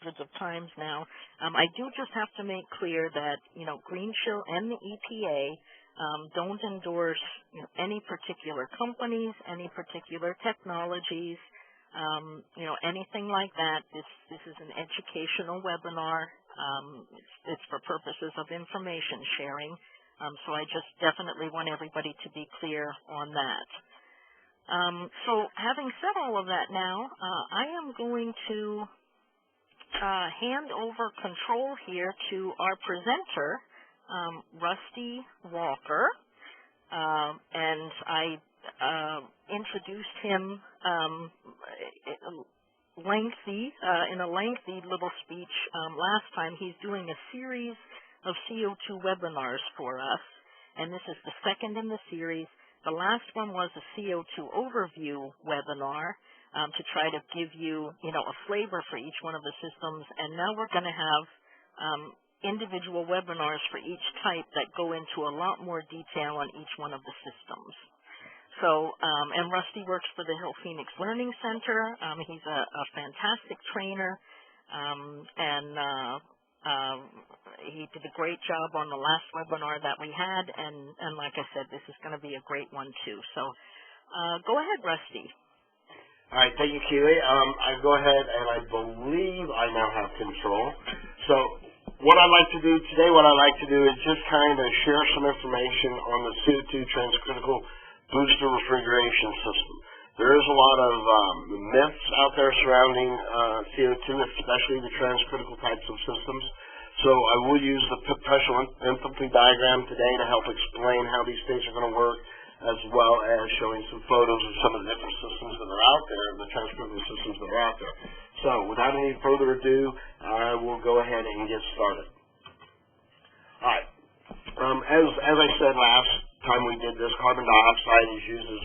hundreds of times now. I do just have to make clear that, Green Chill and the EPA don't endorse any particular companies, any particular technologies, anything like that. This is an educational webinar. It's for purposes of information sharing. So I just definitely want everybody to be clear on that. So having said all of that now, I am going to hand over control here to our presenter, Rusty Walker, and I introduced him in a lengthy little speech last time. He's doing a series of CO2 webinars for us, and this is the second in the series. The last one was a CO2 overview webinar to try to give you, a flavor for each one of the systems, and now we're going to have individual webinars for each type that go into a lot more detail on each one of the systems. So, and Rusty works for the Hill Phoenix Learning Center. He's a fantastic trainer, he did a great job on the last webinar that we had, and like I said, this is going to be a great one too. So, go ahead, Rusty. All right, thank you, Keely. I go ahead, and I believe I now have control. So, what I'd like to do today, is just kind of share some information on the CO2 Transcritical Booster Refrigeration system. There is a lot of myths out there surrounding CO2, especially the transcritical types of systems. So I will use the pressure enthalpy diagram today to help explain how these things are going to work, as well as showing some photos of some of the different systems that are out there, the transcritical systems that are out there. So without any further ado, I will go ahead and get started. All right. As I said last time we did this, carbon dioxide is used as,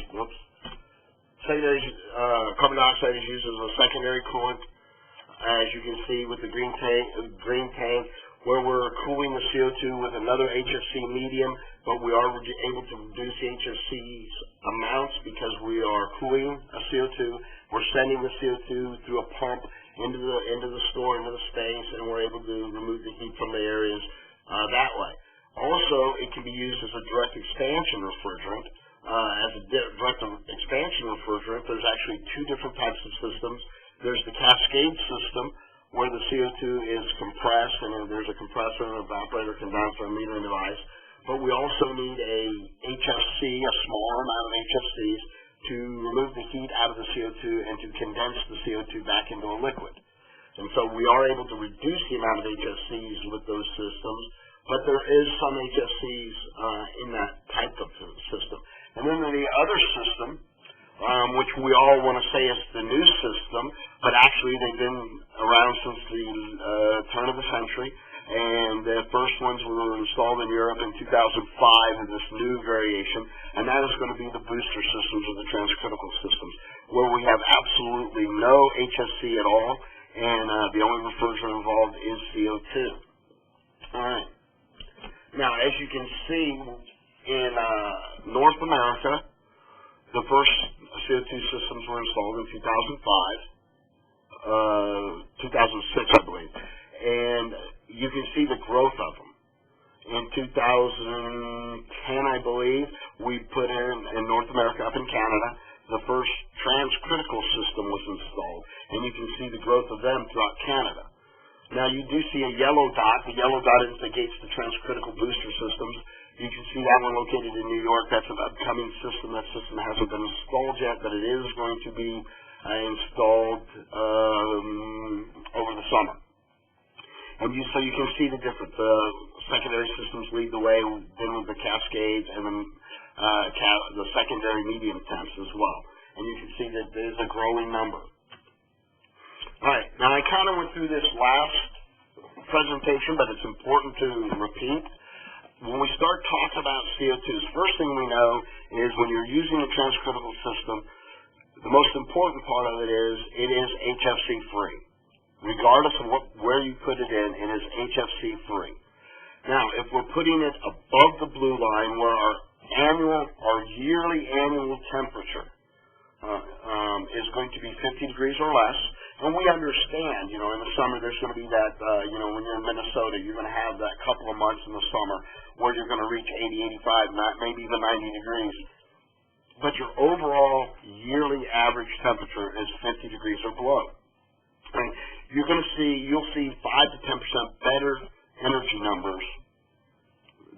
carbon dioxide is used as a secondary coolant, as you can see with the green tank, where we're cooling the CO2 with another HFC medium, but we are able to reduce the HFC's amounts because we are cooling a CO2. We're sending the CO2 through a pump into the store, into the space, and we're able to remove the heat from the areas that way. Also, it can be used as a direct expansion refrigerant. As a direct expansion refrigerant, there's actually two different types of systems. There's the cascade system, where the CO2 is compressed, and there's a compressor, an evaporator, condenser, and metering device. But we also need a HFC, a smaller amount of HFCs, to remove the heat out of the CO2 and to condense the CO2 back into a liquid. And so we are able to reduce the amount of HFCs with those systems, but there is some HFCs in that type of system. And then the other system, which we all want to say is the new system, but actually they've been around since the turn of the century, and the first ones were installed in Europe in 2005 in this new variation, and that is going to be the booster systems or the transcritical systems, where we have absolutely no HFC at all, and the only refrigerant involved is CO2. All right. Now, as you can see, in North America, the first CO2 systems were installed in 2006, I believe. And you can see the growth of them. In 2010, I believe, we put in North America, up in Canada, the first transcritical system was installed. And you can see the growth of them throughout Canada. Now, you do see a yellow dot. The yellow dot indicates the transcritical booster systems. You can see that one located in New York. That's an upcoming system. That system hasn't been installed yet, but it is going to be installed over the summer. And so you can see the difference. The secondary systems lead the way, then with the cascades, and then the secondary medium temps as well. And you can see that there's a growing number. All right. Now, I kind of went through this last presentation, but it's important to repeat. When we start talking about CO2s, first thing we know is when you're using a transcritical system, the most important part of it is HFC free. Regardless of where you put it in, it is HFC free. Now, if we're putting it above the blue line where our yearly annual temperature is going to be 50 degrees or less, And we understand, in the summer there's going to be that, when you're in Minnesota, you're going to have that couple of months in the summer where you're going to reach 80, 85, maybe even 90 degrees. But your overall yearly average temperature is 50 degrees or below. And you'll see 5 to 10% better energy numbers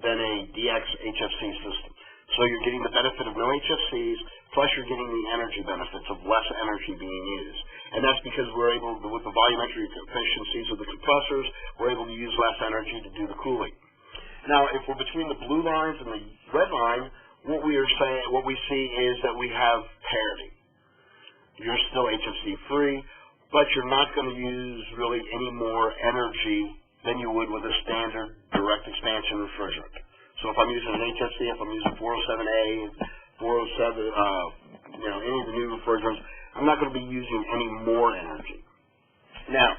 than a DX HFC system. So you're getting the benefit of no HFCs, plus you're getting the energy benefits of less energy being used. And that's because we're able, with the volumetric efficiencies of the compressors, we're able to use less energy to do the cooling. Now, if we're between the blue lines and the red line, what we see is that we have parity. You're still HFC free, but you're not going to use really any more energy than you would with a standard direct expansion refrigerant. So if I'm using an HFC, if I'm using 407A, 407, any of the new refrigerants, I'm not going to be using any more energy. Now,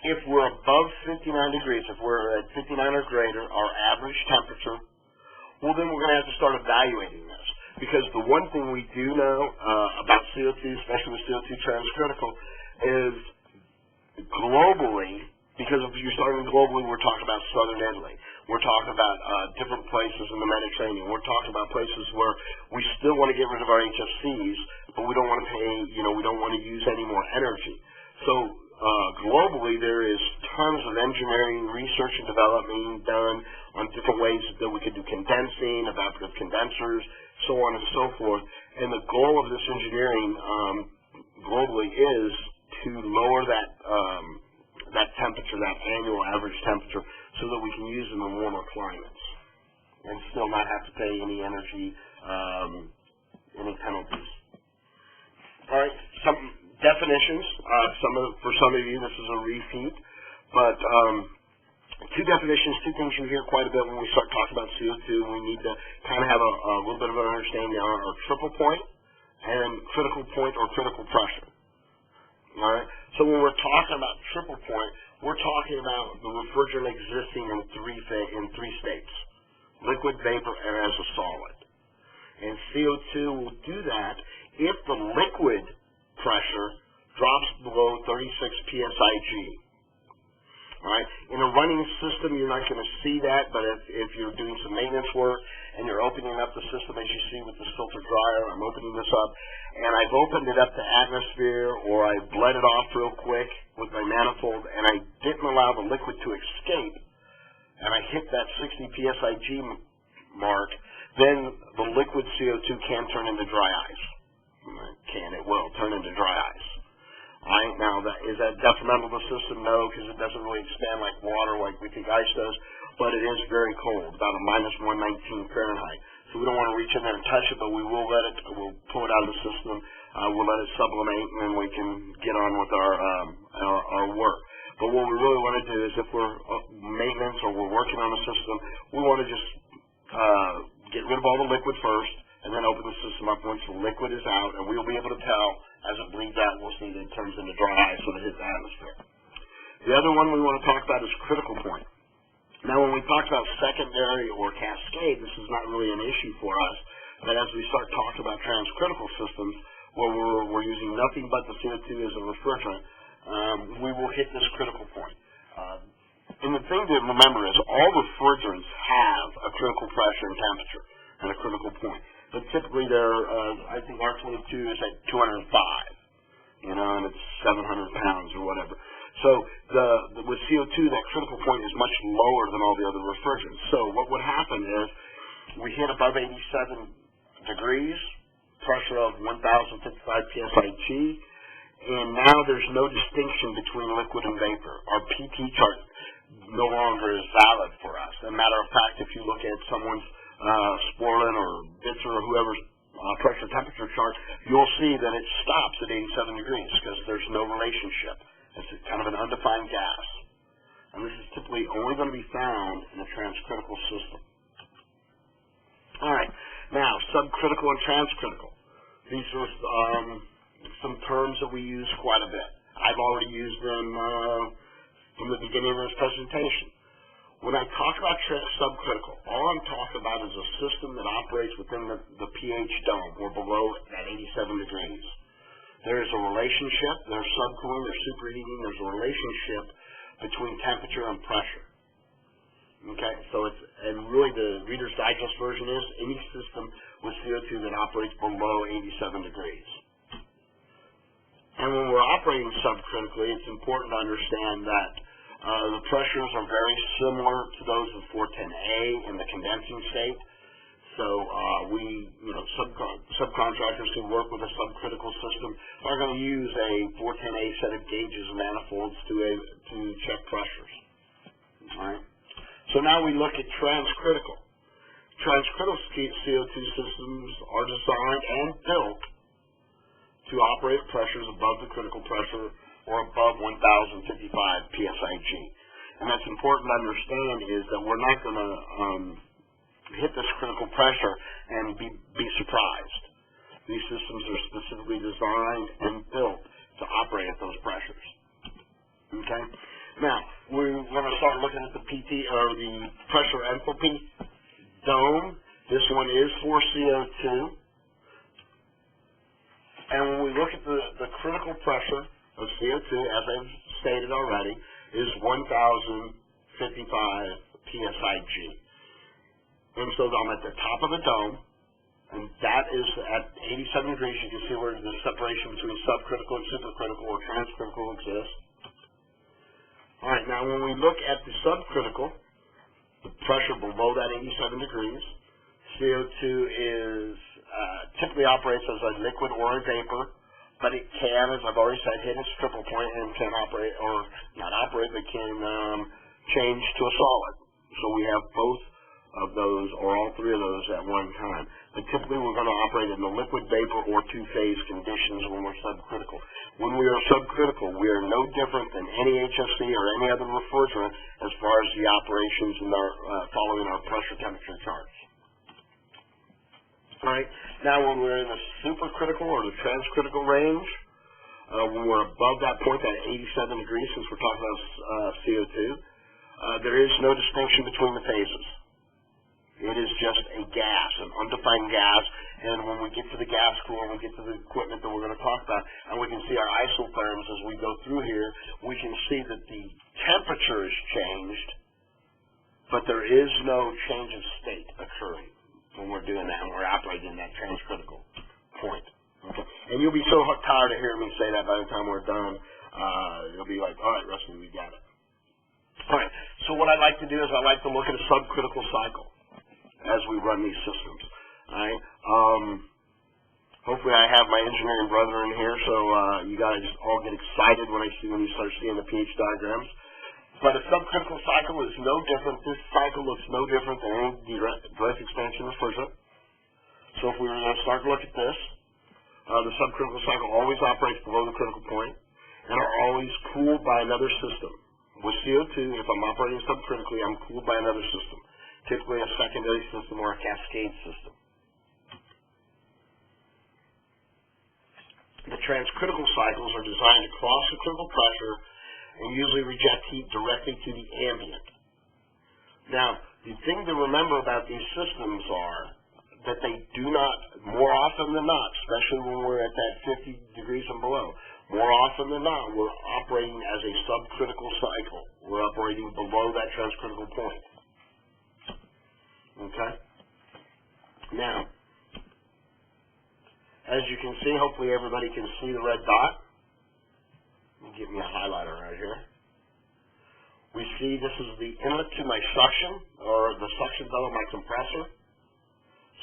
if we're above 59 degrees, if we're at 59 or greater, our average temperature, well, then we're going to have to start evaluating this. Because the one thing we do know about CO2, especially with CO2 transcritical, is globally, because if you're starting globally, we're talking about southern Italy. We're talking about different places in the Mediterranean. We're talking about places where we still want to get rid of our HFCs, but we don't want to pay, we don't want to use any more energy. So globally, there is tons of engineering, research, and development being done on different ways that we could do condensing, evaporative condensers, so on and so forth. And the goal of this engineering globally is to lower that temperature, that annual average temperature, so that we can use in the warmer climates and still not have to pay any energy, any penalties. All right, some definitions. For some of you, this is a repeat, but two definitions, two things you hear quite a bit when we start talking about CO2. We need to kind of have a little bit of an understanding on our triple point and critical point or critical pressure. All right. So when we're talking about triple point, we're talking about the refrigerant existing in three states: liquid, vapor, and as a solid. And CO2 will do that if the liquid pressure drops below 36 psig. All right. In a running system, you're not going to see that, but if you're doing some maintenance work and you're opening up the system, as you see with this filter dryer, I'm opening this up, and I've opened it up to atmosphere, or I bled it off real quick with my manifold, and I didn't allow the liquid to escape, and I hit that 60 psig mark, then the liquid CO2 can turn into dry ice. It will turn into dry ice. All right, now, is that detrimental to the system? No, because it doesn't really expand like water, like we think ice does, but it is very cold, about a minus 119 Fahrenheit. So we don't want to reach in there and touch it, but we will we'll pull it out of the system, we'll let it sublimate, and then we can get on with our work. But what we really want to do is, if we're maintenance or we're working on the system, we want to just get rid of all the liquid first, and then open the system up once the liquid is out, and we'll be able to tell as it bleeds out. We'll see that it turns into dry ice when it hits the atmosphere. The other one we want to talk about is critical point. Now, when we talk about secondary or cascade, this is not really an issue for us, but as we start talking about transcritical systems, where we're using nothing but the CO2 as a refrigerant, we will hit this critical point. And the thing to remember is all refrigerants have a critical pressure and temperature and a critical point. But typically I think R22 is at 205, and it's 700 pounds or whatever. So with CO2, that critical point is much lower than all the other refrigerants. So what would happen is we hit above 87 degrees, pressure of 1,055 psig, and now there's no distinction between liquid and vapor. Our PT chart no longer is valid for us. As a matter of fact, if you look at someone's Sporlin or Bitzer or whoever's pressure temperature chart, you'll see that it stops at 87 degrees because there's no relationship. It's kind of an undefined gas. And this is typically only going to be found in a transcritical system. All right. Now, subcritical and transcritical. These are some terms that we use quite a bit. I've already used them from the beginning of this presentation. When I talk about subcritical, all I'm talking about is a system that operates within the pH dome or below at 87 degrees. There is a relationship, there's subcooling, there's superheating, there's a relationship between temperature and pressure. Okay, so it's, and really the Reader's Digest version is any system with CO2 that operates below 87 degrees. And when we're operating subcritically, it's important to understand that the pressures are very similar to those of 410A in the condensing state. So subcontractors who work with a subcritical system are going to use a 410A set of gauges and manifolds to check pressures. All right. So now we look at transcritical. Transcritical CO2 systems are designed and built to operate at pressures above the critical pressure or above 1,055 psig. And that's important to understand is that we're not going to hit this critical pressure and be surprised. These systems are specifically designed and built to operate at those pressures. Okay? Now, we're going to start looking at the the pressure enthalpy dome. This one is for CO2. And when we look at the critical pressure of CO2, as I've stated already, is 1,055 psig. And so I'm at the top of the dome, and that is at 87 degrees. You can see where the separation between subcritical and supercritical or transcritical exists. All right, now when we look at the subcritical, the pressure below that 87 degrees, CO2 is typically operates as a liquid or a vapor, but it can, as I've already said, hit its triple point and can operate, or not operate, but can change to a solid. So we have both of those, or all three of those at one time. But typically we're going to operate in the liquid, vapor, or two-phase conditions when we're subcritical. When we are subcritical, we are no different than any HFC or any other refrigerant as far as the operations and our following our pressure temperature charts. All right. Now, when we're in the supercritical or the transcritical range, when we're above that point, that 87 degrees, since we're talking about CO2, there is no distinction between the phases. It is just a gas, an undefined gas, and when we get to the gas cooler, we get to the equipment that we're going to talk about, and we can see our isotherms as we go through here, we can see that the temperature is changed, but there is no change of state occurring when we're doing that, and we're operating in that transcritical point. Okay. And you'll be so tired of hearing me say that by the time we're done, you'll be like, all right, Rusty, we got it. All right, so what I like to do is I like to look at a subcritical cycle as we run these systems. All right. Hopefully I have my engineering brother in here, so you guys all get excited when you start seeing the pH diagrams. But a subcritical cycle is no different. This cycle looks no different than any direct expansion refrigerant. So if we were going to start to look at this, the subcritical cycle always operates below the critical point and are always cooled by another system. With CO2, if I'm operating subcritically, I'm cooled by another system, typically a secondary system or a cascade system. The transcritical cycles are designed to cross the critical pressure and usually reject heat directly to the ambient. Now, the thing to remember about these systems are that they do not, more often than not, especially when we're at that 50 degrees and below, more often than not, we're operating as a subcritical cycle. We're operating below that transcritical point. Okay? Now, as you can see, hopefully everybody can see the red dot. Let me give me a highlighter right here. We see this is the inlet to my suction, or the suction bell of my compressor.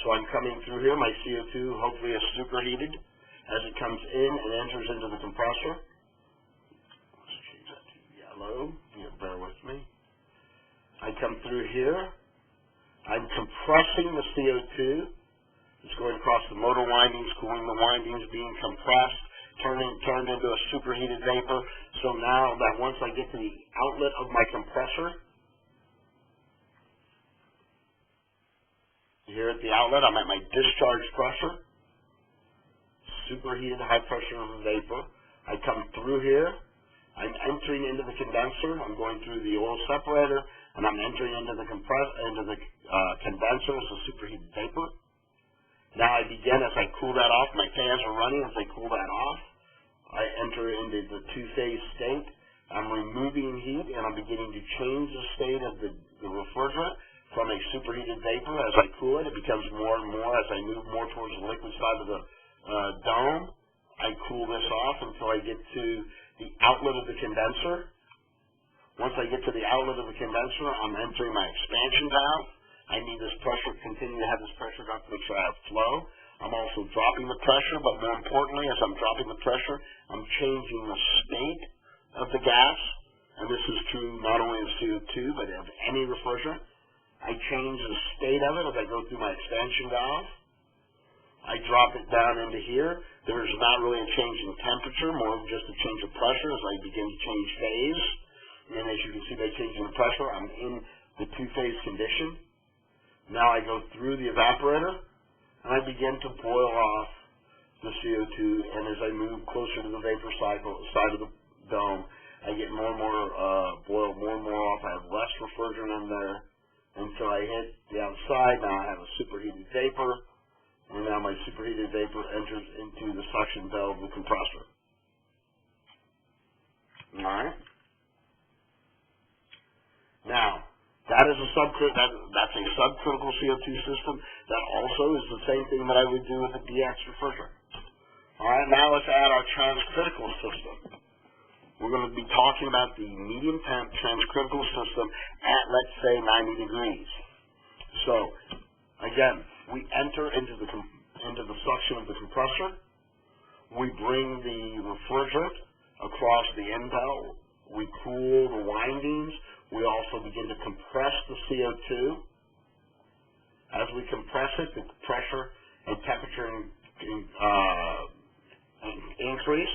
So I'm coming through here. My CO2 hopefully is superheated as it comes in and enters into the compressor. Let's change that to yellow. Bear with me. I come through here. I'm compressing the CO2. It's going across the motor windings, cooling the windings, being compressed, turned into a superheated vapor. So now that once I get to the outlet of my compressor, here at the outlet, I'm at my discharge pressure, superheated high pressure vapor. I come through here. I'm entering into the condenser. I'm going through the oil separator, and I'm entering into the condenser as a superheated vapor. Now I begin, as I cool that off, my fans are running as I cool that off. I enter into the two-phase state. I'm removing heat, and I'm beginning to change the state of the refrigerant from a superheated vapor. As I cool it, it becomes more and more. As I move more towards the liquid side of the dome, I cool this off until I get to the outlet of the condenser. Once I get to the outlet of the condenser, I'm entering my expansion valve. I need this pressure, continue to have this pressure drop to make sure I have flow. I'm also dropping the pressure, but more importantly, as I'm dropping the pressure, I'm changing the state of the gas. And this is true not only of CO2, but of any refrigerant. I change the state of it as I go through my expansion valve. I drop it down into here. There's not really a change in temperature, more of just a change of pressure as I begin to change phase. And then as you can see by changing the pressure, I'm in the two-phase condition. Now I go through the evaporator, and I begin to boil off the CO2. And as I move closer to the vapor cycle side of the dome, I get more and more boiled more and more off. I have less refrigerant in there until I hit the outside. Now I have a superheated vapor, and now my superheated vapor enters into the suction bell of the compressor. All right. Now, that's a subcritical CO2 system. That also is the same thing that I would do with a DX refrigerant. All right, now let's add our transcritical system. We're going to be talking about the medium temp transcritical system at, let's say, 90 degrees. So, again, we enter into the suction of the compressor. We bring the refrigerant across the end bell. We cool the windings. We also begin to compress the CO2. As we compress it, the pressure and temperature increase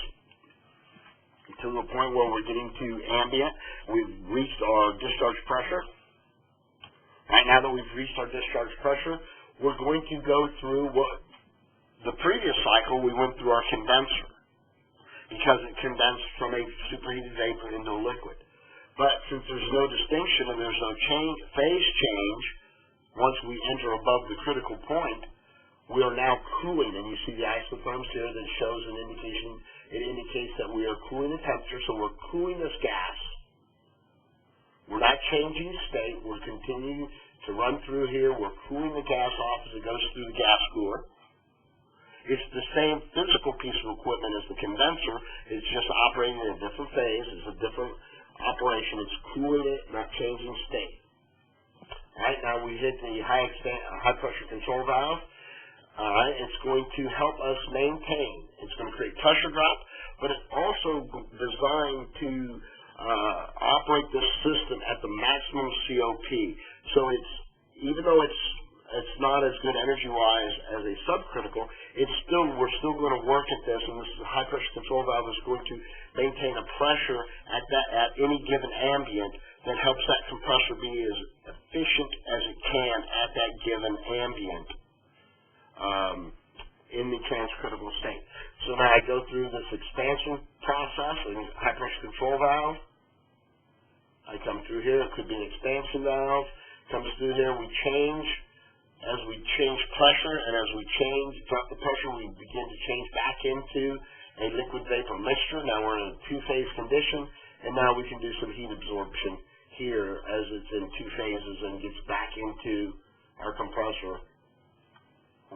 to the point where we're getting to ambient. We've reached our discharge pressure. Right now that we've reached our discharge pressure, we're going to go through what the previous cycle we went through our condenser, because it condensed from a superheated vapor into a liquid. But since there's no distinction and there's no phase change, once we enter above the critical point, we are now cooling. And you see the isotherms here that shows an indication. It indicates that we are cooling the temperature, so we're cooling this gas. We're not changing state. We're continuing to run through here. We're cooling the gas off as it goes through the gas cooler. It's the same physical piece of equipment as the condenser. It's just operating in a different phase. It's a different operation. It's cooling it, not changing state. All right, now we hit the high pressure control valve. All right, it's going to help us maintain. It's going to create pressure drop, but it's also designed to operate this system at the maximum COP. So it's, even though it's not as good energy-wise as a subcritical, we're still going to work at this, and this high pressure control valve is going to maintain a pressure at any given ambient that helps that compressor be as efficient as it can at that given ambient in the transcritical state. So now I go through this expansion process and high pressure control valve. I come through here. It could be an expansion valve. Comes through here. We change. As we change pressure, and as we drop the pressure, we begin to change back into a liquid vapor mixture. Now we're in a two-phase condition, and now we can do some heat absorption here as it's in two phases and gets back into our compressor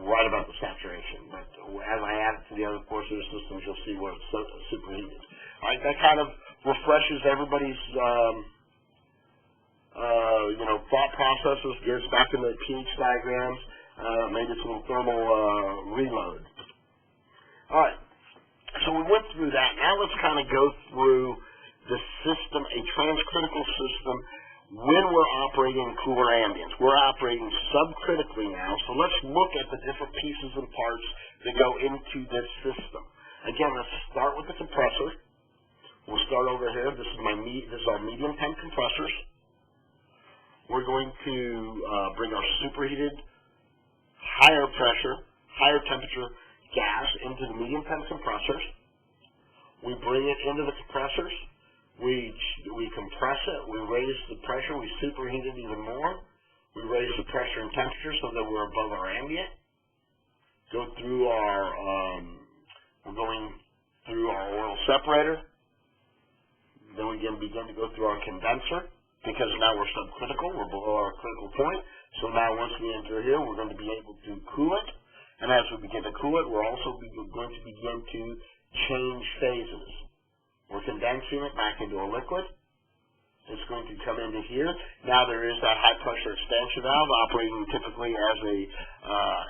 right about the saturation. But as I add it to the other portion of the systems, you'll see where it's superheated. All right, that kind of refreshes everybody's thought processes, gets back in the pH diagrams, maybe some thermal reload. All right, so we went through that. Now let's kind of go through the system, a transcritical system, when we're operating in cooler ambience. We're operating subcritically now, so let's look at the different pieces and parts that go into this system. Again, let's start with the compressor. We'll start over here. This is our medium temp compressors. We're going to bring our superheated, higher pressure, higher temperature gas into the medium temp compressors. We bring it into the compressors. We compress it. We raise the pressure. We superheat it even more. We raise the pressure and temperature so that we're above our ambient. Go through our, we're going through our oil separator. Then we begin to go through our condenser, because now we're subcritical, we're below our critical point. So now once we enter here, we're going to be able to cool it. And as we begin to cool it, we're also going to begin to change phases. We're condensing it back into a liquid. It's going to come into here. Now there is that high pressure expansion valve operating typically as a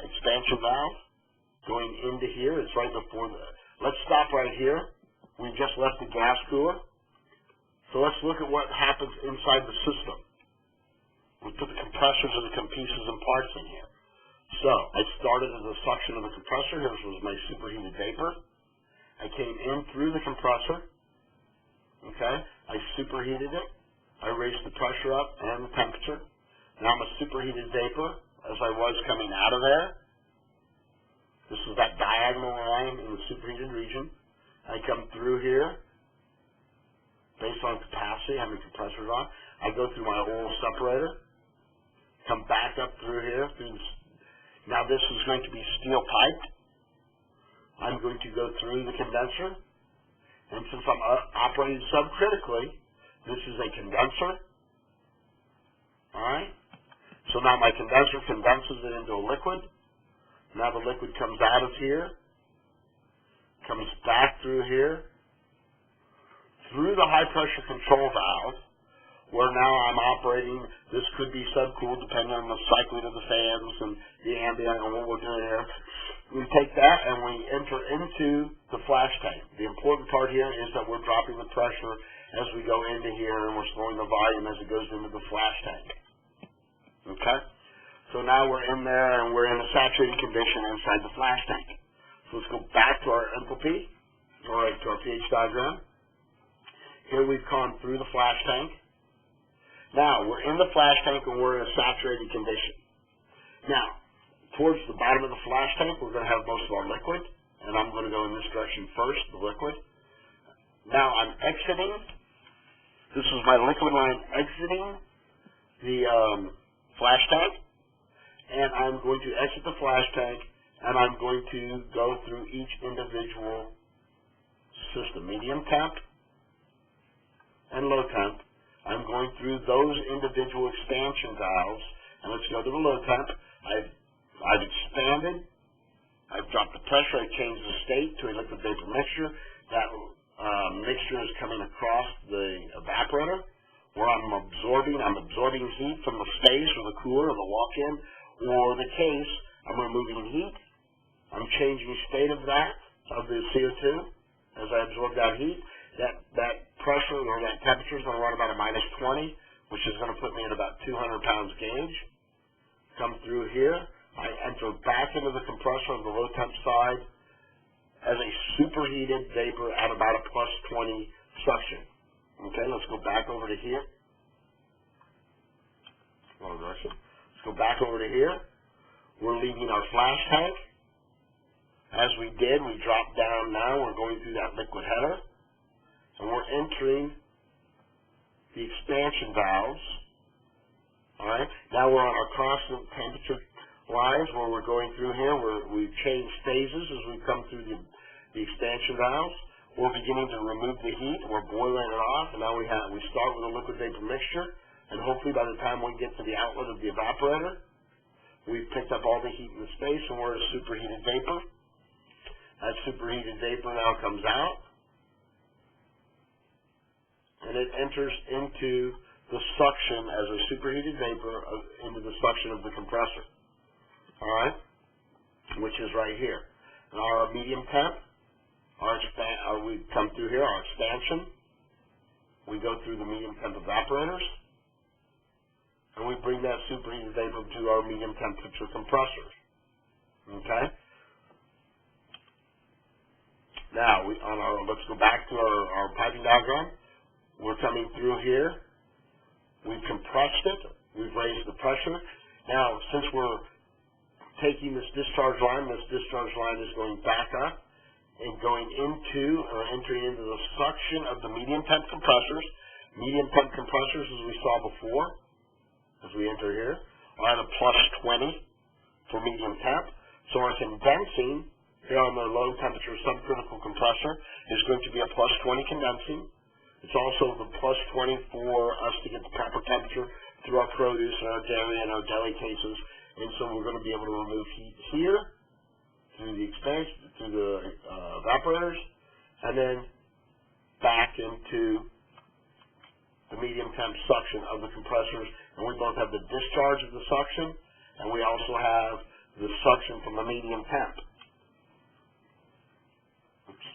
expansion valve going into here. It's right before the, let's stop right here. We've just left the gas cooler. So let's look at what happens inside the system. We put the compressors and the pieces and parts in here. So I started as a suction of the compressor. Here was my superheated vapor. I came in through the compressor. Okay, I superheated it. I raised the pressure up and the temperature. Now I'm a superheated vapor as I was coming out of there. This is that diagonal line in the superheated region. I come through here based on capacity, how many compressors on. I go through my oil separator, come back up through here. Now this is going to be steel piped. I'm going to go through the condenser. And since I'm operating subcritically, this is a condenser. Alright? So now my condenser condenses it into a liquid. Now the liquid comes out of here, comes back through here, through the high pressure control valve, where now I'm operating. This could be subcooled depending on the cycling of the fans and the ambient and what we're doing here. We take that and we enter into the flash tank. The important part here is that we're dropping the pressure as we go into here, and we're slowing the volume as it goes into the flash tank. Okay? So now we're in there and we're in a saturated condition inside the flash tank. So let's go back to our enthalpy, or to our pH diagram. Here we've gone through the flash tank. Now, we're in the flash tank and we're in a saturated condition. Now, towards the bottom of the flash tank, we're going to have most of our liquid, and I'm going to go in this direction first, the liquid. Now, I'm exiting. This is my liquid line exiting the flash tank, and I'm going to exit the flash tank, and I'm going to go through each individual system, medium temp and low temp. I'm going through those individual expansion valves, and let's go to the low temp. I've expanded. I've dropped the pressure. I've changed the state to a liquid vapor mixture. That mixture is coming across the evaporator, where I'm absorbing heat from the space or the cooler or the walk-in or the case. I'm removing heat. I'm changing the state of the CO2 as I absorb that heat. That pressure or that temperature is going to run about a -20, which is going to put me at about 200 pounds gauge. Come through here. I enter back into the compressor on the low temp side as a superheated vapor at about a +20 suction. Okay, let's go back over to here. Let's go back over to here. We're leaving our flash tank. As we did, we dropped down now. We're going through that liquid header. And we're entering the expansion valves. Alright, now we're on our constant temperature lines where we're going through here, where we've changed phases as we come through the expansion valves. We're beginning to remove the heat, we're boiling it off, and now we start with a liquid vapor mixture, and hopefully by the time we get to the outlet of the evaporator, we've picked up all the heat in the space, and we're at a superheated vapor. That superheated vapor now comes out, and it enters into the suction as a superheated vapor into the suction of the compressor. Alright? Which is right here. And our medium temp, we come through here, our expansion. We go through the medium temp evaporators. And we bring that superheated vapor to our medium temperature compressors. Okay? Now, let's go back to our piping diagram. We're coming through here. We've compressed it. We've raised the pressure. Now, since we're taking this discharge line is going back up and going into or entering into the suction of the medium temp compressors. Medium temp compressors, as we saw before, as we enter here, are at a +20 for medium temp. So our condensing here on the low temperature subcritical compressor is going to be a plus 20 condensing. It's also the plus 20 for us to get the proper temperature through our produce and our dairy and our deli cases. And so we're going to be able to remove heat here through the expansion, through the evaporators, and then back into the medium temp suction of the compressors. And we both have the discharge of the suction, and we also have the suction from the medium temp. Oops.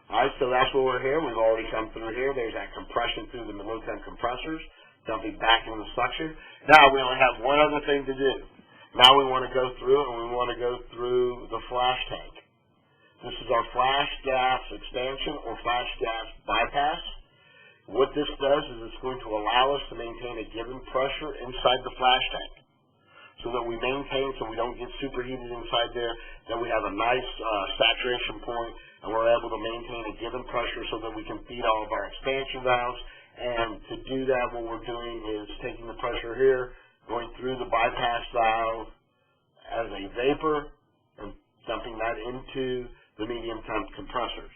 All right, so that's where we're here. We've already come through here. There's that compression through the low temp compressors, dumping back into the suction. Now we only have one other thing to do. Now we want to go through, and we want to go through the flash tank. This is our flash gas expansion or flash gas bypass. What this does is it's going to allow us to maintain a given pressure inside the flash tank, so that we maintain, so we don't get superheated inside there, that we have a nice saturation point, and we're able to maintain a given pressure so that we can feed all of our expansion valves. And to do that, what we're doing is taking the pressure here, going through the bypass valve as a vapor, and dumping that into the medium temp compressors.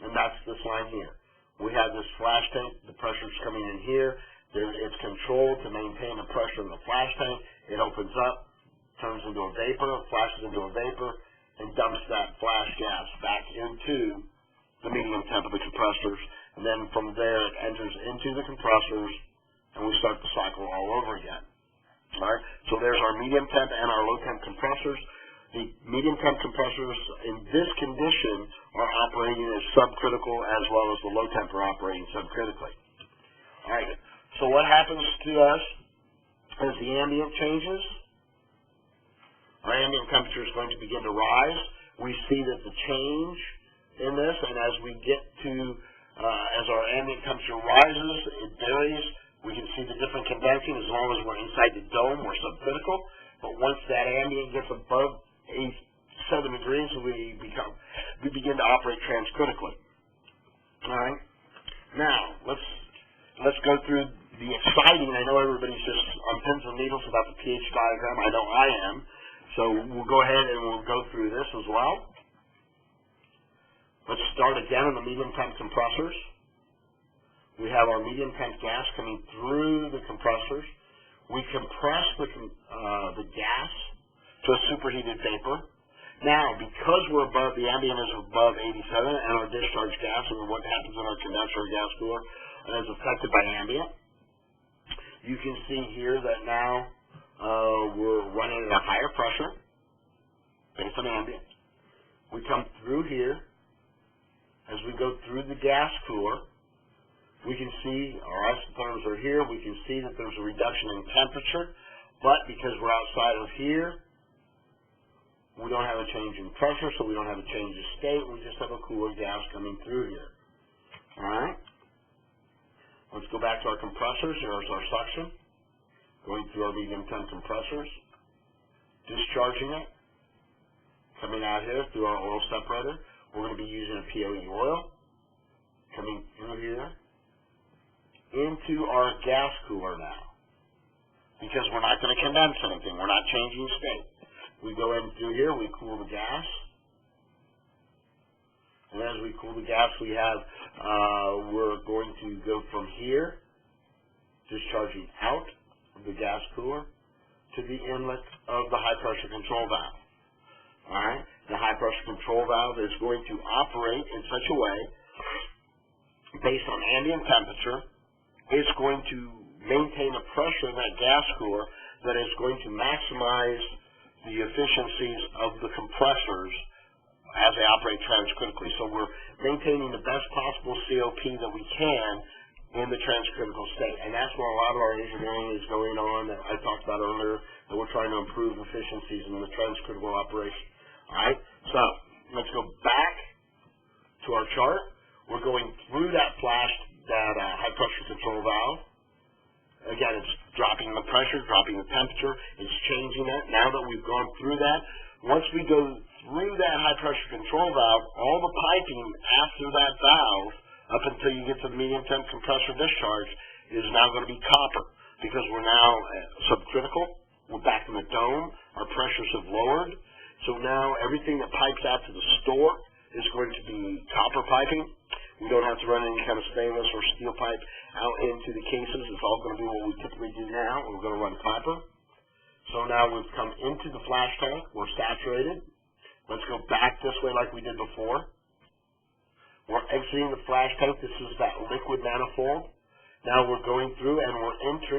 And that's this line here. We have this flash tank, the pressure's coming in here. It's controlled to maintain the pressure in the flash tank. It opens up, turns into a vapor, flashes into a vapor, and dumps that flash gas back into the medium temp of the compressors. And then from there, it enters into the compressors, and we start the cycle all over again. All right, so there's our medium temp and our low temp compressors. The medium temp compressors in this condition are operating as subcritical, as well as the low temp are operating subcritically. All right, so what happens to us as the ambient changes? Our ambient temperature is going to begin to rise. We see that the change in this, and as we get to, as our ambient temperature rises, it varies. We can see the different condensing. As long as we're inside the dome, we're subcritical. But once that ambient gets above 87 degrees, we begin to operate transcritically. All right. Now let's go through the exciting. I know everybody's just on pins and needles about the pH diagram. I know I am. So we'll go ahead and we'll go through this as well. Let's start again on the medium temp compressors. We have our medium temp gas coming through the compressors. We compress the gas to a superheated vapor. Now, because we're above, the ambient is above 87, and our discharge gas, and what happens in our condenser or gas cooler, is affected by ambient. You can see here that now we're running at a higher pressure based on ambient. We come through here. As we go through the gas cooler, we can see our isotherms are here. We can see that there's a reduction in temperature, but because we're outside of here, we don't have a change in pressure, so we don't have a change of state. We just have a cooler gas coming through here. All right? Let's go back to our compressors. Here's our suction. Going through our medium temp compressors. Discharging it. Coming out here through our oil separator. We're going to be using a POE oil. Coming through here. Into our gas cooler now. Because we're not going to condense anything. We're not changing state. We go in through here, we cool the gas. And as we cool the gas, we have, we're going to go from here, discharging out of the gas cooler, to the inlet of the high pressure control valve. All right? The high pressure control valve is going to operate in such a way, based on ambient temperature, it's going to maintain a pressure in that gas cooler that is going to maximize the efficiencies of the compressors as they operate transcritically. So we're maintaining the best possible COP that we can in the transcritical state. And that's where a lot of our engineering is going on that I talked about earlier, that we're trying to improve efficiencies in the transcritical operation. All right? So let's go back to our chart. We're going through that high pressure control valve. Again, it's dropping the pressure, dropping the temperature, it's changing it. Now that we've gone through that, once we go through that high pressure control valve, all the piping after that valve, up until you get to the medium temp compressor discharge, is now going to be copper, because we're now subcritical. We're back in the dome. Our pressures have lowered. So now everything that pipes out to the store is going to be copper piping. We don't have to run any kind of stainless or steel pipe out into the cases. It's all going to be what we typically do now. We're going to run copper. So now we've come into the flash tank. We're saturated. Let's go back this way like we did before. We're exiting the flash tank. This is that liquid manifold. Now we're going through and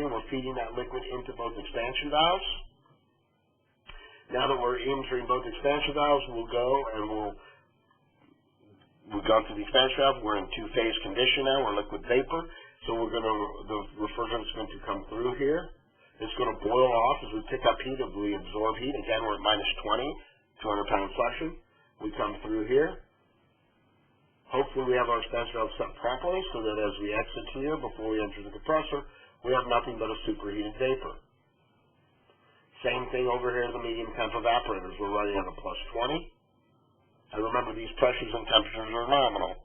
we're feeding that liquid into both expansion valves. Now that we're entering both expansion valves, we'll go and we've gone through the expansion valve. We're in two-phase condition now. We're liquid vapor. So the refrigerant's going to come through here. It's going to boil off as we pick up heat, as we absorb heat. Again, we're at minus 20, 200-pound suction. We come through here. Hopefully we have our expansion valve set properly so that as we exit here before we enter the compressor, we have nothing but a superheated vapor. Same thing over here in the medium temp evaporators. We're running at a plus 20. And remember, these pressures and temperatures are nominal.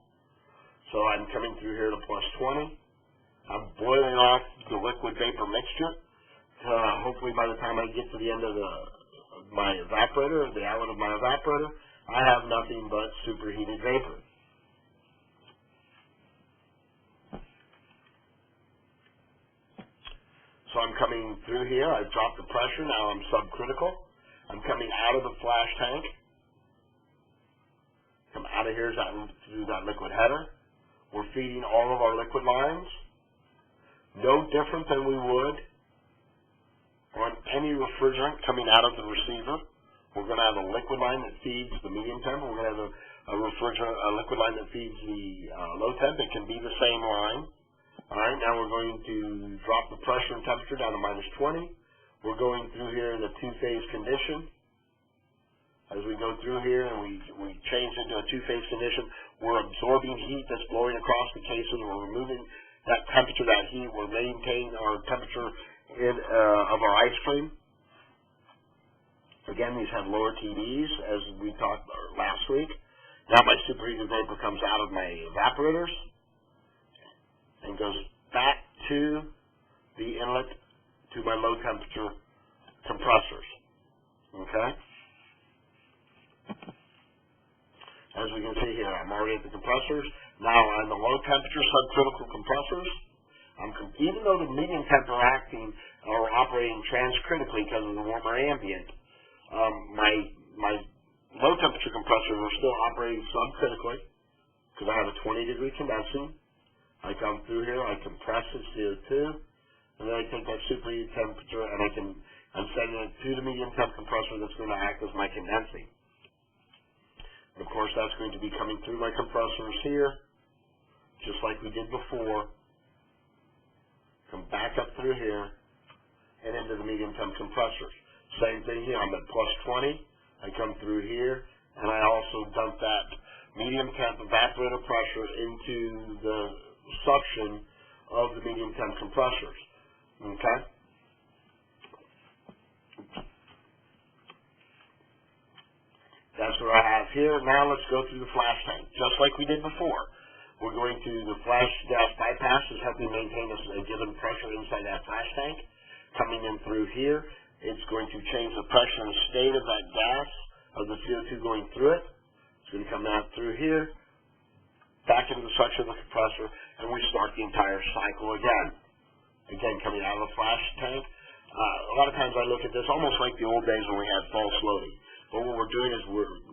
So I'm coming through here to plus 20. I'm boiling off the liquid vapor mixture. Hopefully by the time I get to the end of my evaporator, the outlet of my evaporator, I have nothing but superheated vapor. So I'm coming through here. I've dropped the pressure. Now I'm subcritical. I'm coming out of the flash tank. Come out of here through that liquid header. We're feeding all of our liquid lines. No different than we would on any refrigerant coming out of the receiver. We're going to have a liquid line that feeds the medium temp. We're going to have a liquid line that feeds the low temp. It can be the same line. All right, now we're going to drop the pressure and temperature down to minus 20. We're going through here in a two-phase condition. As we go through here and we change into a two-phase condition, we're absorbing heat that's blowing across the cases. We're removing that temperature, that heat. We're maintaining our temperature of our ice cream. Again, these have lower TDs, as we talked about last week. Now my superheated vapor comes out of my evaporators and goes back to the inlet to my low temperature compressors. Okay? As we can see here, I'm already at the compressors. Now on the low temperature subcritical compressors, even though the medium temp are operating transcritically because of the warmer ambient, my low temperature compressors are still operating subcritically because I have a 20-degree condensing. I come through here, I compress the CO2, and then I take that superheated temperature and I'm sending it to the medium temp compressor that's going to act as my condensing. And of course, that's going to be coming through my compressors here, just like we did before. Come back up through here and into the medium temp compressors. Same thing here. I'm at plus 20. I come through here, and I also dump that medium temp evaporator pressure into the suction of the medium temp compressors. Okay? That's what I have here. Now let's go through the flash tank, just like we did before. We're going to the flash gas bypass is helping maintain a given pressure inside that flash tank. Coming in through here, it's going to change the pressure and state of that gas, of the CO2 going through it. It's going to come out through here, back into the suction of the compressor, and we start the entire cycle again. Again, coming out of the flash tank. A lot of times I look at this almost like the old days when we had false loading. But what we're doing is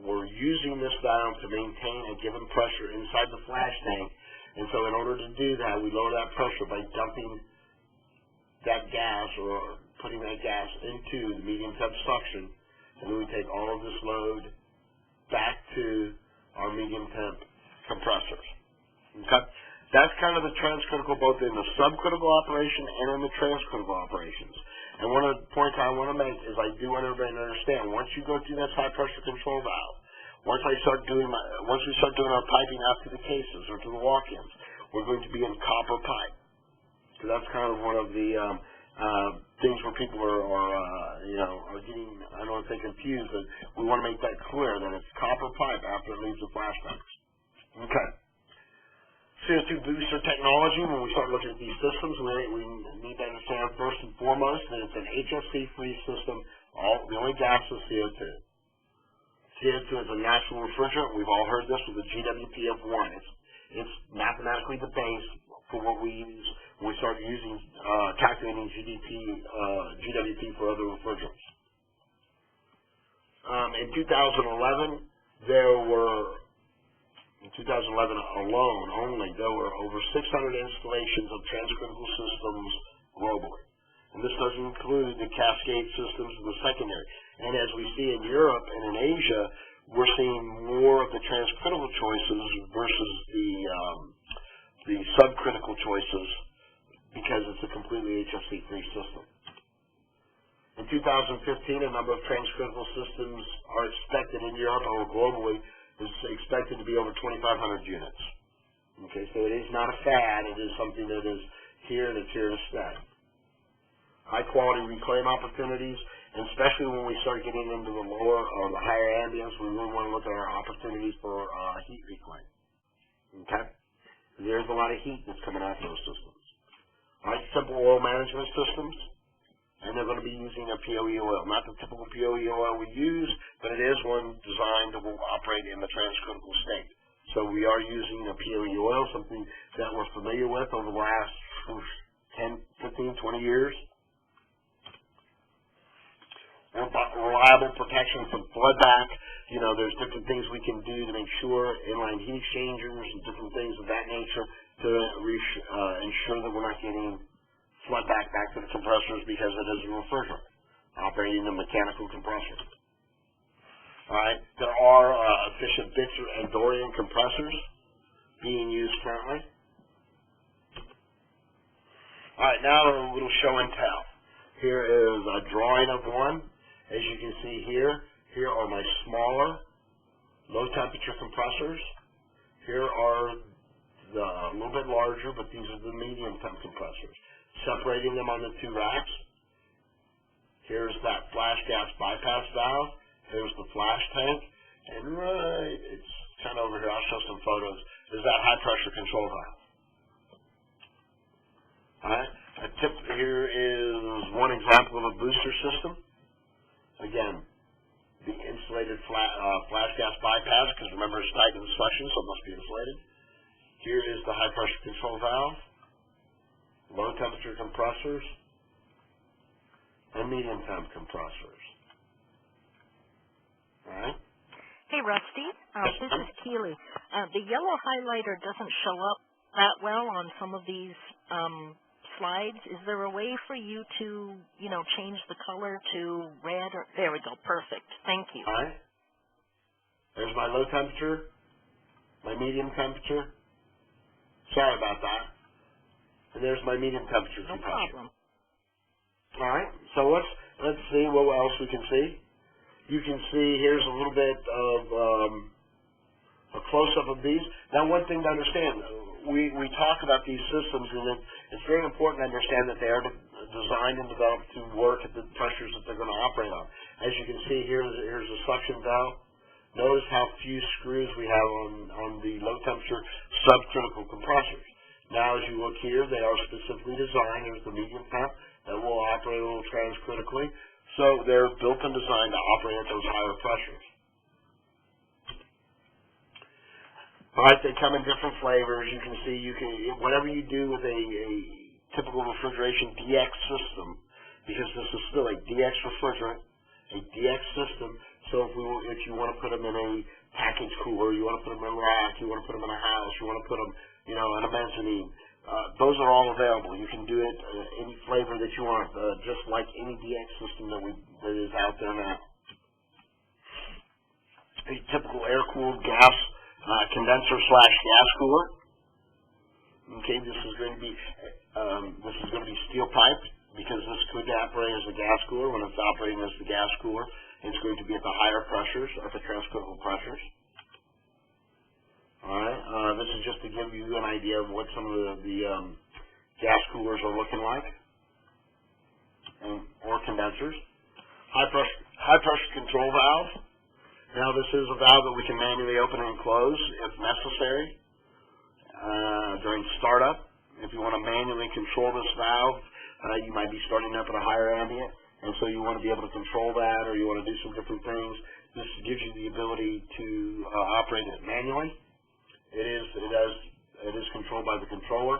we're using this valve to maintain a given pressure inside the flash tank. And so in order to do that, we lower that pressure by dumping that gas or putting that gas into the medium temp suction. And then we take all of this load back to our medium temp compressors. Okay? That's kind of the transcritical, both in the subcritical operation and in the transcritical operations. And one of the points I want to make is I do want everybody to understand, once you go through that high pressure control valve, once we start doing our piping out to the cases or to the walk-ins, we're going to be in copper pipe. So that's kind of one of the things where people are getting, I don't want to say confused, but we want to make that clear that it's copper pipe after it leaves the flash tanks. Okay. CO2 Booster Technology, when we start looking at these systems, we need to understand first and foremost that it's an HFC-free system. The only gas is CO2. CO2 is a natural refrigerant. We've all heard this with the GWP of 1. It's mathematically the base for what we use when we start using calculating GWP for other refrigerants. In 2011, in 2011 alone, there were over 600 installations of transcritical systems globally. And this doesn't include the cascade systems in the secondary. And as we see in Europe and in Asia, we're seeing more of the transcritical choices versus the subcritical choices because it's a completely HFC-free system. In 2015, a number of transcritical systems are expected in Europe or globally is expected to be over 2,500 units. Okay, so it is not a fad. It is something that is here and it's here to stay. High-quality reclaim opportunities, and especially when we start getting into the lower or the higher ambience, we really want to look at our opportunities for heat reclaim. Okay? There's a lot of heat that's coming out of those systems. All right, simple oil management systems, and they're going to be using a POE oil. Not the typical POE oil we use, but it is one designed that will operate in the transcritical state. So we are using a POE oil, something that we're familiar with over the last 10, 15, 20 years. Reliable protection from floodback. You know, there's different things we can do to make sure inline heat exchangers and different things of that nature to ensure that we're not getting floodback back to the compressors because it is a refrigerant operating a mechanical compressor. All right, there are efficient Bitzer and Dorian compressors being used currently. All right, now a little show and tell. Here is a drawing of one. As you can see here are my smaller low temperature compressors. Here are a little bit larger, but these are the medium temp compressors. Separating them on the two racks. Here's that flash gas bypass valve. Here's the flash tank. And right, it's kind of over here, I'll show some photos, is that high pressure control valve. Alright, here is one example of a booster system. Again, the insulated flash gas bypass, because remember it's tied to the suction, so it must be insulated. Here is the high pressure control valve, low temperature compressors, and medium temp compressors. Alright? Hey, Rusty, this is Keely. The yellow highlighter doesn't show up that well on some of these slides. Is there a way for you to, change the color to red? There we go. Perfect. Thank you. All right. There's my low temperature, my medium temperature. Sorry about that. And there's my medium temperature No compressor. problem. All right. So let's see what else we can see. You can see here's a little bit of a close-up of these. Now, one thing to understand, we talk about these systems, and it's very important to understand that they are designed and developed to work at the pressures that they're going to operate on. As you can see, here's a suction valve. Notice how few screws we have on the low-temperature subcritical compressors. Now, as you look here, they are specifically designed. There's the medium temp that will operate a little transcritically. So they're built and designed to operate at those higher pressures. All right, they come in different flavors. You can see, whatever you do with a typical refrigeration DX system, because this is still a DX refrigerant, a DX system. So if you want to put them in a package cooler, you want to put them in a rack, you want to put them in a house, you want to put them, in a mezzanine, those are all available. You can do it any flavor that you want, just like any DX system that is out there now. A typical air-cooled gas condenser / gas cooler. Okay, this is going to be steel pipe, because this could operate as a gas cooler. When it's operating as the gas cooler, it's going to be at the higher pressures, at the transcritical pressures. All right, this is just to give you an idea of what some of the gas coolers are looking like, or condensers. High pressure control valve. Now, this is a valve that we can manually open and close if necessary during startup. If you want to manually control this valve, you might be starting up at a higher ambient, and so you want to be able to control that, or you want to do some different things. This gives you the ability to operate it manually. It is controlled by the controller.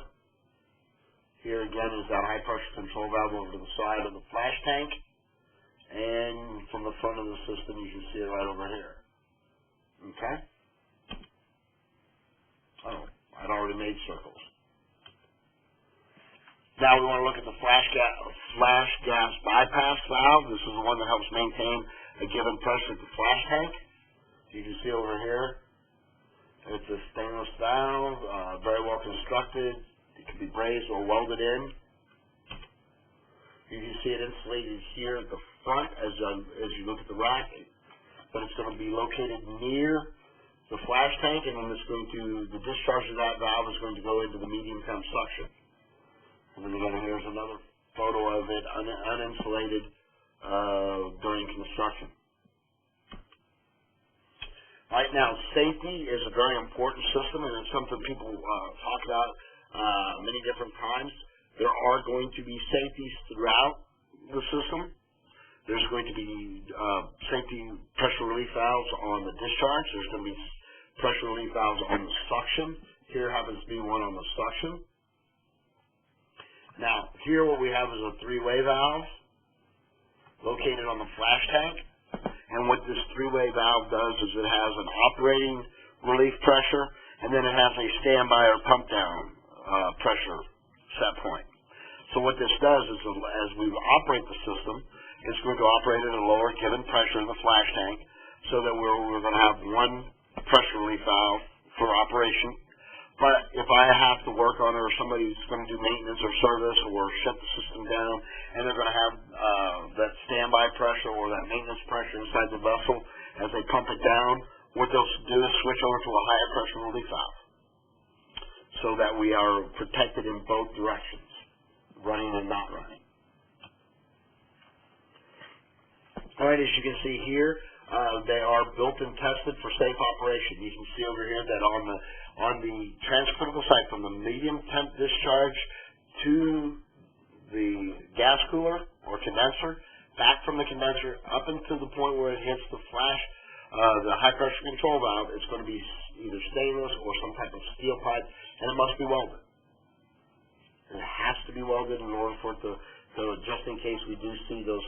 Here again is that high pressure control valve over to the side of the flash tank, and from the front of the system you can see it right over here. Okay? Oh, I'd already made circles. Now we want to look at the flash gas bypass valve. This is the one that helps maintain a given pressure at the flash tank. You can see over here, it's a stainless valve, very well constructed. It can be brazed or welded in. You can see it insulated here at the front as you look at the rack, but it's going to be located near the flash tank, and then the discharge of that valve is going to go into the medium temp suction. And then again, here's another photo of it uninsulated during construction. Right now, safety is a very important system, and it's something people talk about many different times. There are going to be safeties throughout the system. There's going to be safety pressure relief valves on the discharge. There's going to be pressure relief valves on the suction. Here happens to be one on the suction. Now, here what we have is a three-way valve located on the flash tank. And what this three-way valve does is it has an operating relief pressure, and then it has a standby or pump down pressure set point. So what this does is, as we operate the system, it's going to operate at a lower given pressure in the flash tank, so that we're going to have one pressure relief valve for operation. But if I have to work on it, or somebody's going to do maintenance or service or shut the system down, and they're going to have that standby pressure or that maintenance pressure inside the vessel as they pump it down, what they'll do is switch over to a higher pressure relief valve so that we are protected in both directions, running and not running. All right, as you can see here, they are built and tested for safe operation. You can see over here that on the transcritical side, from the medium temp discharge to the gas cooler or condenser, back from the condenser up until the point where it hits the flash, the high pressure control valve, it's going to be either stainless or some type of steel pipe, and it must be welded. And it has to be welded in order for it to just in case we do see those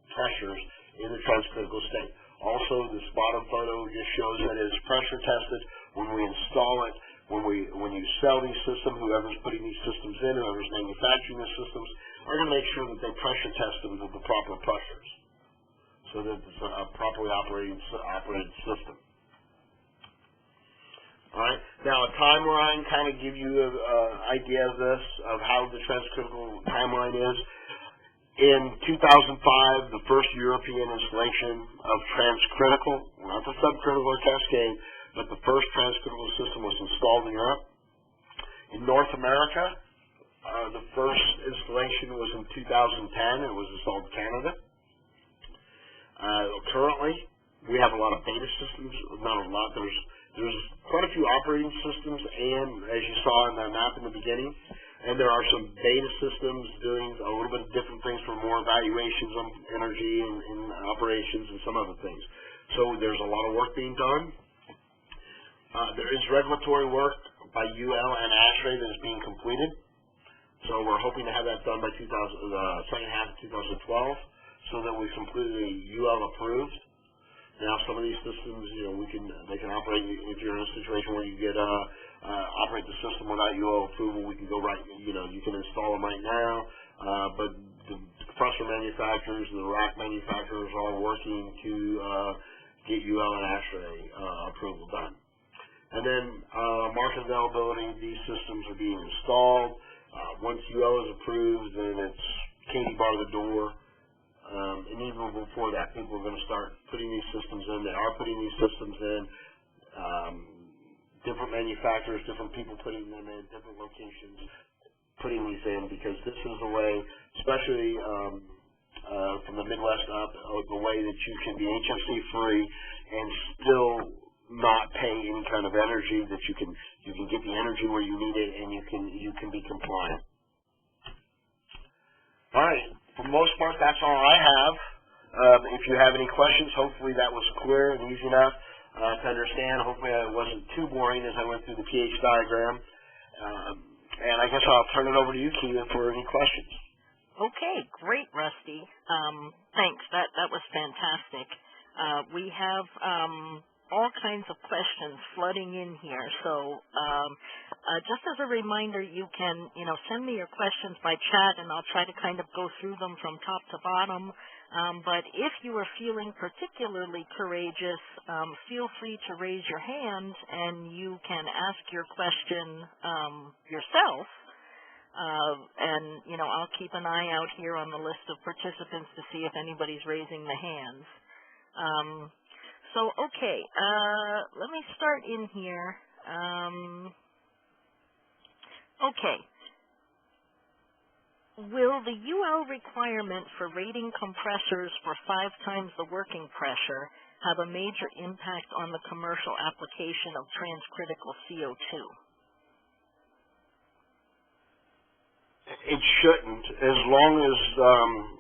pressures in the transcritical state. Also, this bottom photo just shows that it is pressure tested when we install it. When you sell these systems, whoever's putting these systems in, whoever's manufacturing these systems, are going to make sure that they pressure test them with the proper pressures, so that it's a properly operated system. All right. Now, a timeline kind of give you an idea of this, of how the transcritical timeline is. In 2005, the first European installation of transcritical, not the subcritical or cascade, but the first transcritical system was installed in Europe. In North America, the first installation was in 2010. It was installed in Canada. Currently, we have a lot of beta systems. Not a lot. There's quite a few operating systems, and as you saw in that map in the beginning, and there are some beta systems doing a little bit of different things for more evaluations on energy and operations and some other things. So there's a lot of work being done. There is regulatory work by UL and ASHRAE that is being completed. So we're hoping to have that done by second half of 2012, so that we're completely UL approved. Now, some of these systems, they can operate. If you're in a situation where you get operate the system without UL approval, we can go right. You can install them right now. But the compressor manufacturers and the rack manufacturers are working to get UL and ASHRAE approval done. And then market availability, these systems are being installed. Once UL is approved, then it's candy bar the door. And even before that, people are going to start putting these systems in. They are putting these systems in. Different manufacturers, different people putting them in, different locations putting these in, because this is a way, especially from the Midwest up, the way that you can be HFC free and still not pay any kind of energy, that you can get the energy where you need it, and you can be compliant. All right. For the most part, that's all I have. If you have any questions, hopefully that was clear and easy enough to understand. Hopefully it wasn't too boring as I went through the pH diagram. And I guess I'll turn it over to you, Keelan, for any questions. Okay, great, Rusty. Thanks. That was fantastic. We have all kinds of questions flooding in here. So just as a reminder, you can send me your questions by chat, and I'll try to kind of go through them from top to bottom. But if you are feeling particularly courageous, feel free to raise your hand, and you can ask your question yourself. And I'll keep an eye out here on the list of participants to see if anybody's raising the hands. Okay, let me start in here. Okay. Will the UL requirement for rating compressors for 5 times the working pressure have a major impact on the commercial application of transcritical CO2? It shouldn't, as long as,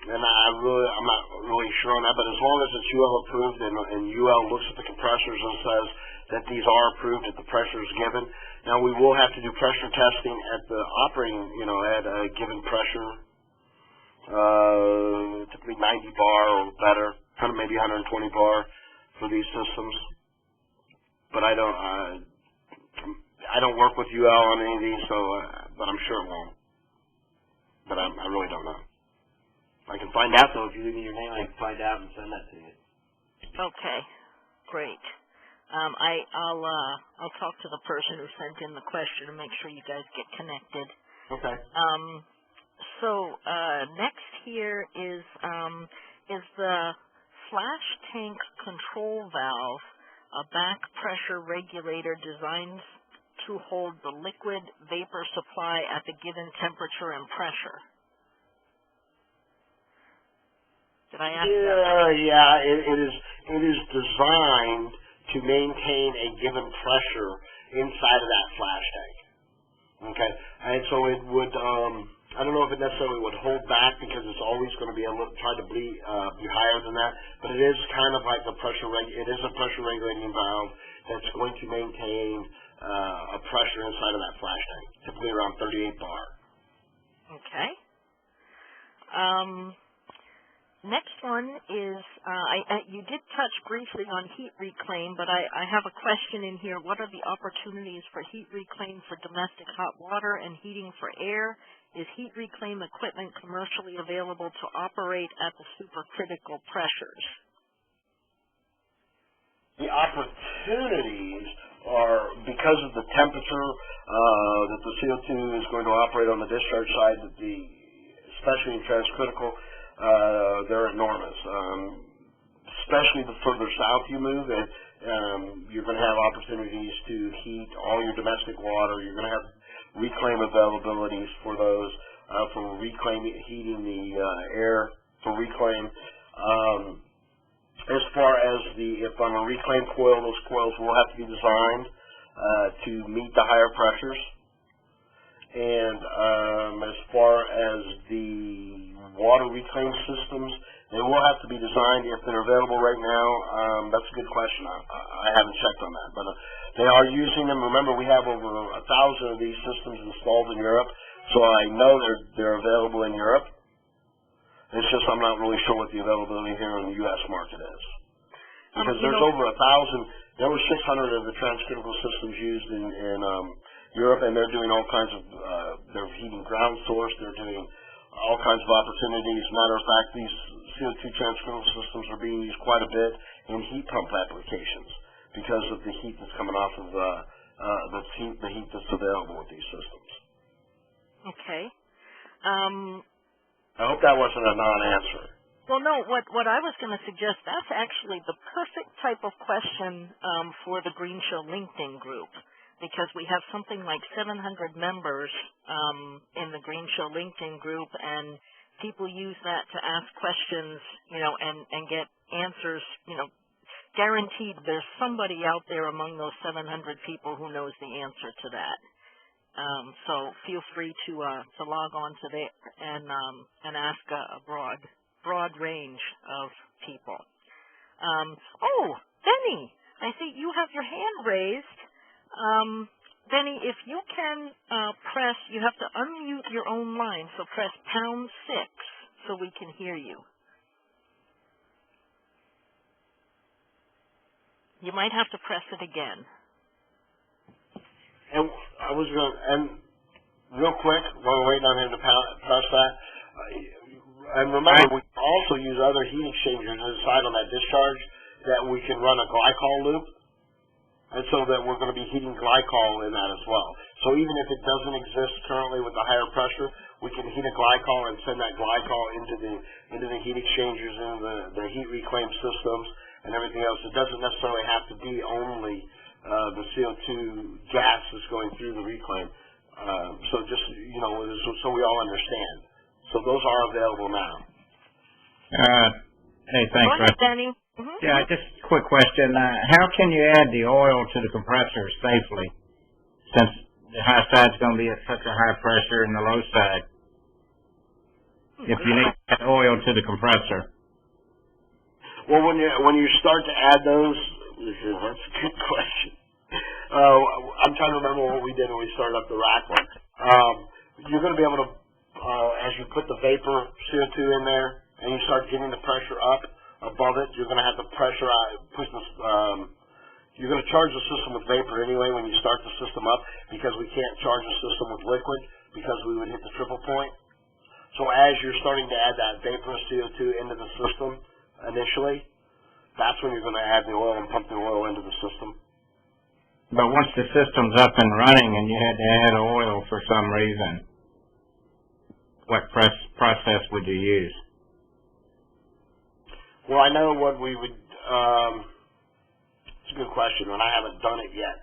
and I'm not really sure on that, but as long as it's UL approved and UL looks at the compressors and says that these are approved at the pressure is given. Now we will have to do pressure testing at the operating, at a given pressure, typically 90 bar or better, maybe 120 bar for these systems. But I don't work with UL on any of these, so but I'm sure it won't. But I really don't know. I can find out, though. If you leave me your name, I can find out and send that to you. Okay, great. I'll talk to the person who sent in the question and make sure you guys get connected. Okay. Next here is the flash tank control valve a back pressure regulator designed to hold the liquid vapor supply at the given temperature and pressure? Did I ask that? Yeah, it is designed to maintain a given pressure inside of that flash tank. Okay, and so it would, I don't know if it necessarily would hold back because it's always going to be try to be higher than that, but it is kind of like a it is a pressure regulating valve that's going to maintain a pressure inside of that flash tank, typically around 38 bar. Okay. Next one is, you did touch briefly on heat reclaim, but I have a question in here. What are the opportunities for heat reclaim for domestic hot water and heating for air? Is heat reclaim equipment commercially available to operate at the supercritical pressures? The opportunities are because of the temperature that the CO2 is going to operate on the discharge side, especially in transcritical, they're enormous. Especially the further south you move, you're going to have opportunities to heat all your domestic water. You're going to have reclaim availabilities for those, for heating the air, for reclaim. As far as if on a reclaim coil, those coils will have to be designed to meet the higher pressures. And as far as the water reclaim systems, they will have to be designed. If they're available right now, that's a good question. I haven't checked on that, but they are using them. Remember, we have over 1,000 of these systems installed in Europe, so I know they're available in Europe. It's just I'm not really sure what the availability here in the U.S. market is. Because there's over 1,000, there were 600 of the transcritical systems used in Europe, and they're doing all kinds of, they're heating ground source, they're doing all kinds of opportunities. Matter of fact, these CO2 transcritical systems are being used quite a bit in heat pump applications because of the heat that's coming off of the heat that's available with these systems. Okay. I hope that wasn't a non-answer. Well, no, what I was going to suggest, that's actually the perfect type of question for the Green Show LinkedIn group, because we have something like 700 members in the Green Show LinkedIn group, and people use that to ask questions, and get answers, guaranteed there's somebody out there among those 700 people who knows the answer to that. So feel free to log on to there and ask abroad. broad range of people. Oh, Benny, I see you have your hand raised. Benny, if you can press, you have to unmute your own line, so press #6 so we can hear you. You might have to press it again. And I was going to, and real quick, while we're waiting on him to press that, and remember, we can also use other heat exchangers inside on that discharge that we can run a glycol loop, and so that we're going to be heating glycol in that as well. So even if it doesn't exist currently with the higher pressure, we can heat a glycol and send that glycol into the heat exchangers and the heat reclaim systems and everything else. It doesn't necessarily have to be only the CO2 gas that's going through the reclaim. So just, so we all understand. So those are available now. Hey, thanks, Go ahead, Danny. Yeah, just a quick question. How can you add the oil to the compressor safely, since the high side's going to be at such a high pressure and the low side, if you need to add oil to the compressor? Well, when you start to add those, that's a good question. I'm trying to remember what we did when we started up the rack one. You're going to be able to, as you put the vapor CO2 in there and you start getting the pressure up above it, you're going to have to you're going to charge the system with vapor anyway when you start the system up, because we can't charge the system with liquid because we would hit the triple point. So as you're starting to add that vapor CO2 into the system initially, that's when you're going to add the oil and pump the oil into the system. But once the system's up and running and you had to add oil for some reason, what process would you use? Well, I know what we would, it's a good question, and I haven't done it yet.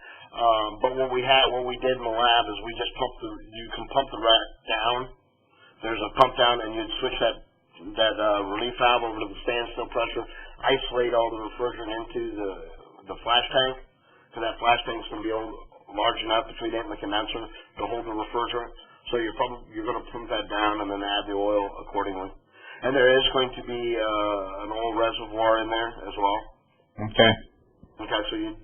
But what we did in the lab is we just you can pump the rack down. There's a pump down, and you'd switch that relief valve over to the standstill pressure, isolate all the refrigerant into the flash tank, because that flash tank's going to be large enough between it and the condenser to hold the refrigerant. So you're going to pump that down and then add the oil accordingly. And there is going to be an oil reservoir in there as well. Okay. Okay, so you